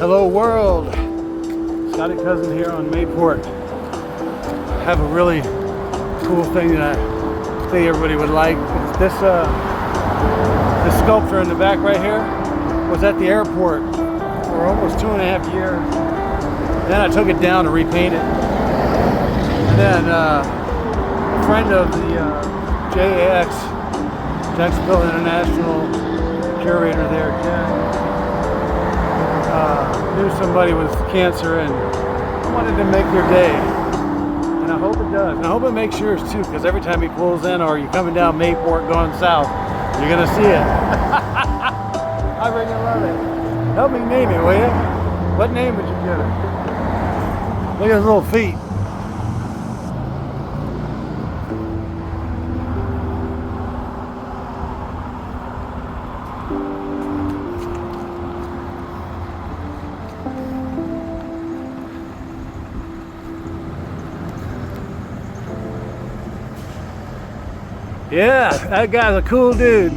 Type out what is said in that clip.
Hello world, Scotty Cousin here on Mayport. Have a really cool thing that I think everybody would like. It's this sculpture in the back right here was at the airport for almost 2.5 years. Then I took it down to repaint it. And then a friend of the JAX, Jacksonville International curator there, Jen, knew somebody with cancer and wanted to make their day, and I hope it does, and I hope it makes yours too, because every time he pulls in or you're coming down Mayport going south, you're gonna see it. I really love it. Help me name it, will you? What name would you give it? Look at his little feet. Yeah, that guy's a cool dude.